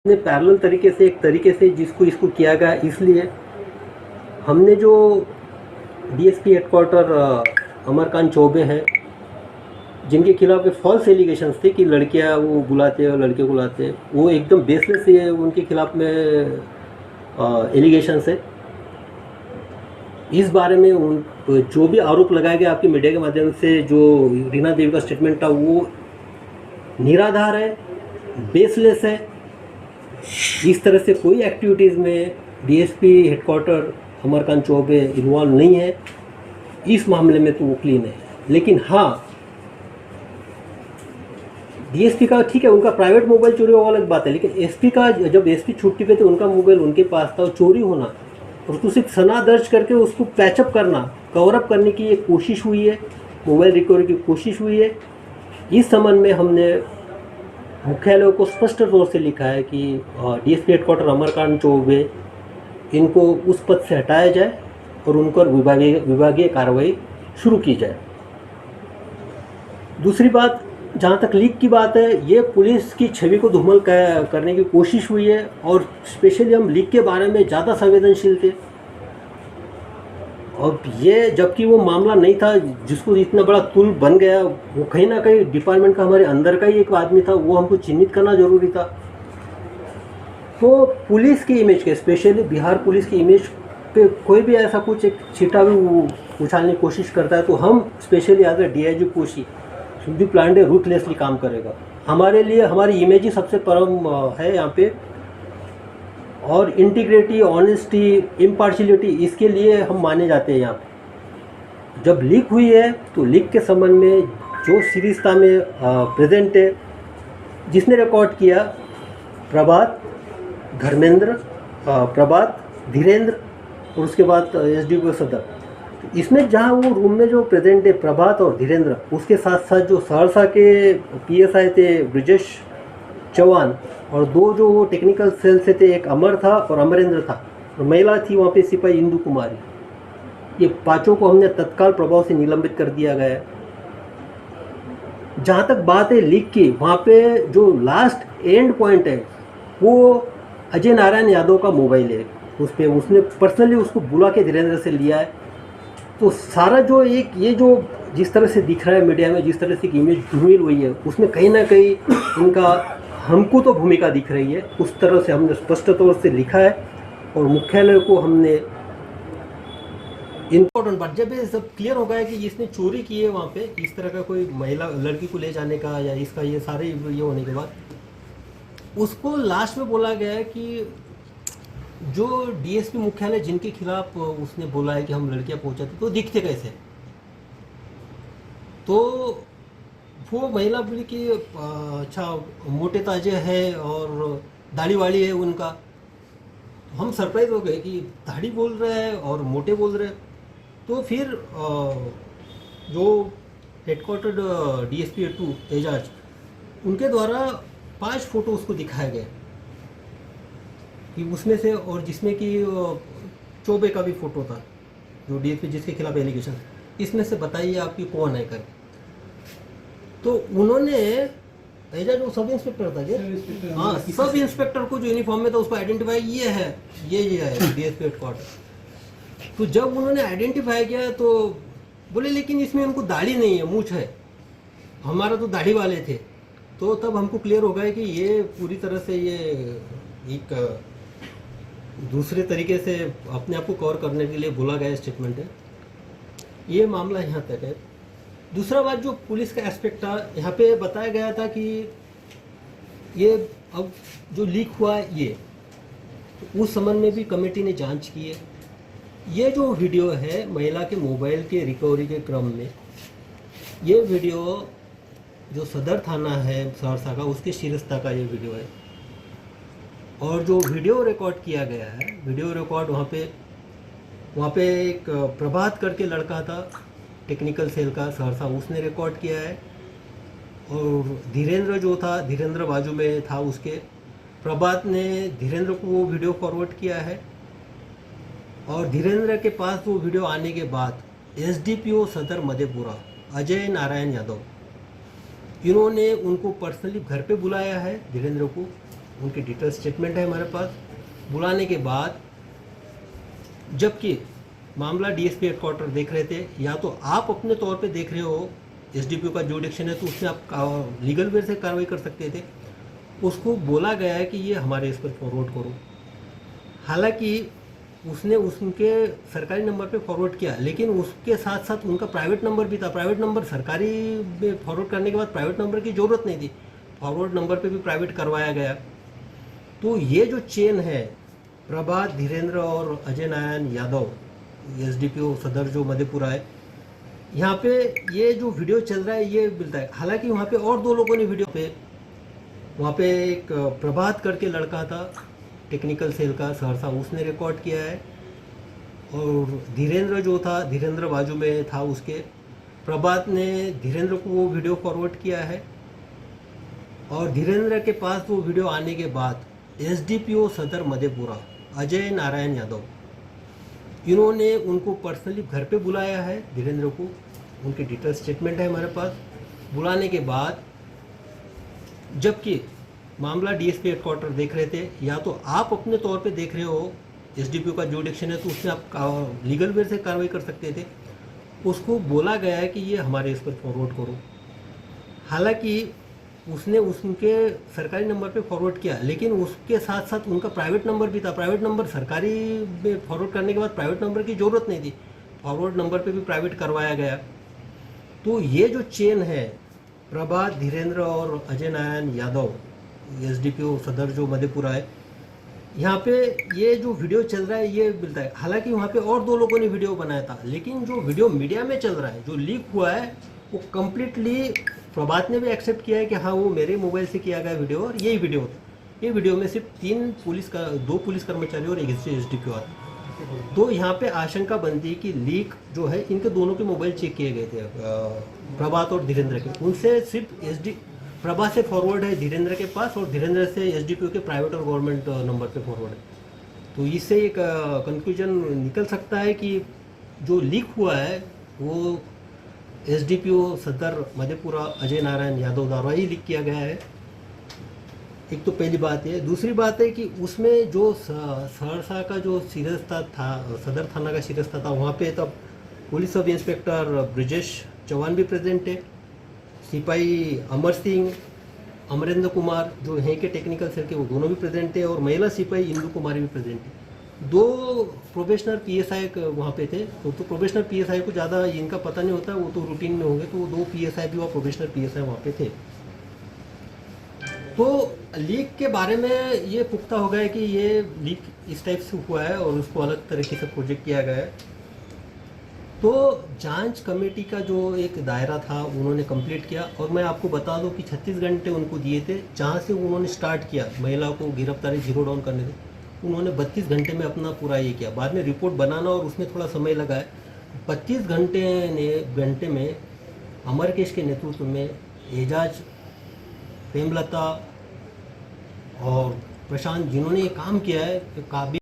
ने पैरेलल तरीके से एक तरीके से जिसको इसको किया गया, इसलिए हमने जो डीएसपी हेडक्वार्टर अमरकांत चौबे हैं, जिनके खिलाफ फॉल्स एलिगेशंस थे कि लड़कियां वो बुलाते हैं और लड़के बुलाते हैं, वो एकदम बेसलेस है उनके खिलाफ में एलिगेशंस है। इस बारे में उन जो भी आरोप लगाए गए आपके मीडिया के माध्यम से, जो रीना देवी का स्टेटमेंट था वो निराधार है, बेसलेस है। इस तरह से कोई एक्टिविटीज़ में DSP headquarter Amarkant Choubey involve नहीं है। इस मामले में तो वो क्लीन है। लेकिन हाँ, डीएसपी का ठीक है, उनका प्राइवेट मोबाइल चोरी वो अलग बात है, लेकिन एसपी का, जब एसपी छुट्टी पे थे उनका मोबाइल उनके पास था, चोरी होना और उसको सिर्फ सना दर्ज करके उसको पैचअप करना, कवरअप करने की एक कोशिश हुई है, मोबाइल रिकवरी की कोशिश हुई है। इस संबंध में हमने मुख्यालय को स्पष्ट तौर से लिखा है कि डीएसपी हेडक्वार्टर अमरकांत चौबे इनको उस पद से हटाया जाए और उन पर विभागीय कार्रवाई शुरू की जाए। दूसरी बात, जहाँ तक लीक की बात है, ये पुलिस की छवि को धूमिल करने की कोशिश हुई है और स्पेशली हम लीक के बारे में ज़्यादा संवेदनशील थे। और ये जबकि वो मामला नहीं था जिसको इतना बड़ा तुल बन गया, वो कहीं ना कहीं डिपार्टमेंट का हमारे अंदर का ही एक आदमी था, वो हमको चिन्हित करना जरूरी था। तो पुलिस की इमेज के, स्पेशली बिहार पुलिस की इमेज पे कोई भी ऐसा कुछ एक छीटा भी उछालने की कोशिश करता है तो हम specially as a DIG Kosi Sudeep Pandey ruthlessly काम करेगा। हमारे लिए हमारी इमेज ही सबसे परम है यहाँ पे, और इंटीग्रिटी, ऑनेस्टी, इम्पार्शियलिटी, इसके लिए हम माने जाते हैं यहाँ पे। जब लीक हुई है तो लीक के संबंध में जो सीरीजता में प्रेजेंट है, जिसने रिकॉर्ड किया, प्रभात, धर्मेंद्र, प्रभात, धीरेन्द्र और उसके बाद एसडीओ सदर। इसमें जहाँ वो रूम में जो प्रेजेंट है प्रभात और धीरेन्द्र, उसके साथ साथ जो सहरसा के पीएसआई थे ब्रिजेश चौहान और दो जो वो टेक्निकल सेल से थे, एक अमर था और अमरेंद्र था और महिला थी वहाँ पे सिपाही इंदु कुमारी। ये पांचों को हमने तत्काल प्रभाव से निलंबित कर दिया गया है। जहाँ तक बात है लीक की, वहाँ पे जो लास्ट एंड पॉइंट है वो अजय नारायण यादव का मोबाइल है। उस पर उसने पर्सनली उसको बुला के धीरेन्द्र से लिया है। तो सारा जो एक ये जो जिस तरह से दिख रहा है मीडिया में, जिस तरह से इमेज धूमिल हुई है, उसमें कहीं ना कहीं इनका हमको तो भूमिका दिख रही है। उस तरह से हमने स्पष्ट तौर से लिखा है और मुख्यालय को हमने इम्पोर्टेंट बात, जब ये सब क्लियर हो गया कि इसने चोरी की है वहाँ पे, इस तरह का कोई महिला लड़की को ले जाने का या इसका, ये सारे ये होने के बाद उसको लास्ट में बोला गया है कि जो डीएसपी मुख्यालय जिनके खिलाफ उसने बोला है कि हम लड़कियां पहुंचाते तो दिखते कैसे, तो वो महिला बोली कि अच्छा मोटे ताजे है और दाढ़ी वाली है उनका। हम सरप्राइज हो गए कि दाढ़ी बोल रहे हैं और मोटे बोल रहे हैं। तो फिर जो हेडक्वार्टर डीएसपी 2 एजाज, उनके द्वारा 5 फोटो उसको दिखाए गए कि उसमें से, और जिसमें कि चौबे का भी फोटो था जो डीएसपी जिसके खिलाफ एलिगेशन, इसमें से बताइए आपकी कौन है कर। तो उन्होंने एजाज वो सब इंस्पेक्टर था क्या? हाँ, सब इंस्पेक्टर को जो यूनिफॉर्म में था उसको आइडेंटिफाई, ये है ये है डीएसपी हेडक्वार्टर। तो जब उन्होंने आइडेंटिफाई किया तो बोले लेकिन इसमें उनको दाढ़ी नहीं है, मूछ है, हमारा तो दाढ़ी वाले थे। तो तब हमको क्लियर हो गया कि ये पूरी तरह से ये एक दूसरे तरीके से अपने आप को कवर करने के लिए बोला गया स्टेटमेंट है। ये मामला यहाँ तक है। दूसरा बात, जो पुलिस का एस्पेक्ट था, यहाँ पे बताया गया था कि ये अब जो लीक हुआ ये, तो उस संबंध में भी कमेटी ने जांच की है। ये जो वीडियो है महिला के मोबाइल के रिकवरी के क्रम में, ये वीडियो जो सदर थाना है सहरसा का, उसके शिरस्ता का ये वीडियो है। और जो वीडियो रिकॉर्ड किया गया है, वीडियो रिकॉर्ड वहाँ पे एक प्रभात करके लड़का था टेक्निकल सेल का सहरसा, उसने रिकॉर्ड किया है। और धीरेन्द्र जो था, धीरेन्द्र बाजू में था उसके, प्रभात ने धीरेन्द्र को वो वीडियो फॉरवर्ड किया है। और धीरेन्द्र के पास वो वीडियो आने के बाद एसडीपीओ सदर मधेपुरा अजय नारायण यादव, इन्होंने उनको पर्सनली घर पे बुलाया है धीरेन्द्र को उनकी डिटेल स्टेटमेंट है हमारे पास। बुलाने के बाद जबकि मामला डीएसपी हेडक्वार्टर देख रहे थे, या तो आप अपने तौर पे देख रहे हो, एसडीपीओ का जुडिक्शन है तो उसमें आप लीगल वे से कार्रवाई कर सकते थे। उसको बोला गया है कि ये हमारे इस पर फॉरवर्ड करो। हालांकि उसने उनके सरकारी नंबर पे फॉरवर्ड किया, लेकिन उसके साथ साथ उनका प्राइवेट नंबर भी था। प्राइवेट नंबर सरकारी में फॉरवर्ड करने के बाद प्राइवेट नंबर की ज़रूरत नहीं थी, फॉरवर्ड नंबर पे भी प्राइवेट करवाया गया। तो ये जो चेन है, प्रभात, धीरेन्द्र और अजय नारायण यादव, एसडीपीओ सदर जो मधेपुरा है, यहाँ पे ये जो वीडियो चल रहा है ये मिलता है। हालांकि वहाँ पे और दो लोगों ने वीडियो पे, वहाँ पे एक प्रभात करके लड़का था टेक्निकल सेल का सहरसा, उसने रिकॉर्ड किया है। और धीरेन्द्र जो था, धीरेन्द्र बाजू में था उसके, प्रभात ने धीरेन्द्र को वो वीडियो फॉरवर्ड किया है। और धीरेन्द्र के पास वो वीडियो आने के बाद एसडीपीओ सदर मधेपुरा अजय नारायण यादव, इन्होंने उनको पर्सनली घर पे बुलाया है धीरेन्द्र को। उनकी डिटेल स्टेटमेंट है हमारे पास। बुलाने के बाद जबकि मामला डीएसपी हेडक्वार्टर देख रहे थे, या तो आप अपने तौर पे देख रहे हो, एसडीपीओ का जुडिक्शन है तो उसमें आप लीगल वे से कार्रवाई कर सकते थे। उसको बोला गया है कि ये हमारे इस पर फॉरवर्ड करो। हालांकि उसने उनके सरकारी नंबर पे फॉरवर्ड किया, लेकिन उसके साथ साथ उनका प्राइवेट नंबर भी था। प्राइवेट नंबर सरकारी में फॉरवर्ड करने के बाद प्राइवेट नंबर की ज़रूरत नहीं थी, फॉरवर्ड नंबर पे भी प्राइवेट करवाया गया। तो ये जो चेन है, प्रभात, धीरेन्द्र और अजय नारायण यादव, एसडीपीओ सदर जो मधेपुरा है, यहाँ पे ये जो वीडियो चल रहा है ये मिलता है। हालांकि वहाँ पे और दो लोगों ने वीडियो बनाया था, लेकिन जो वीडियो मीडिया में चल रहा है, जो लीक हुआ है, वो कम्प्लीटली प्रभात ने भी एक्सेप्ट किया है कि हाँ वो मेरे मोबाइल से किया गया वीडियो और यही वीडियो था। ये वीडियो में सिर्फ दो पुलिस कर्मचारी और एक एसडीपीओ आते। तो यहाँ पे आशंका बनती है कि लीक जो है, इनके दोनों के मोबाइल चेक किए गए थे, प्रभात और धीरेन्द्र के। उनसे सिर्फ प्रभात से फॉरवर्ड है धीरेन्द्र के पास, और धीरेन्द्र से एसडीपीओ के प्राइवेट और गवर्नमेंट नंबर पे फॉरवर्ड है। तो इससे एक कंक्लूजन निकल सकता है कि जो लीक हुआ है वो एसडीपीओ सदर मधेपुरा अजय नारायण यादव द्वारा ही लीक किया गया है। एक तो पहली बात है। दूसरी बात है कि उसमें जो सहरसा का जो शिरस्ता था, सदर थाना का शिरस्ता था, वहाँ पे तब police sub inspector Brijesh Chauhan भी प्रेजेंट है, सिपाही अमर सिंह, अमरेंद्र कुमार जो हैं के टेक्निकल सेल के, वो दोनों भी प्रेजेंट थे, और महिला सिपाही इंदु कुमारी भी प्रेजेंट है। दो प्रोबेशनर पीएसआई वहाँ पे थे। तो प्रोबेशनर पीएसआई को ज़्यादा इनका पता नहीं होता, वो तो रूटीन में होंगे, तो वो दो पीएसआई भी और प्रोबेशनर पीएसआई वहाँ पे थे। तो लीक के बारे में ये पुख्ता हो गया कि ये लीक इस टाइप से हुआ है और उसको अलग तरीके से प्रोजेक्ट किया गया है। तो जांच कमेटी का जो एक दायरा था उन्होंने कंप्लीट किया, और मैं आपको बता दूं कि 36 घंटे उनको दिए थे जहां से उन्होंने स्टार्ट किया महिला को गिरफ्तारी जीरो डाउन करने से। उन्होंने 32 घंटे में अपना पूरा ये किया। बाद में रिपोर्ट बनाना और उसमें थोड़ा समय लगा है। 32 घंटे में अमरकेश के नेतृत्व में एजाज, प्रेमलता और प्रशांत, जिन्होंने ये काम किया है, काबिल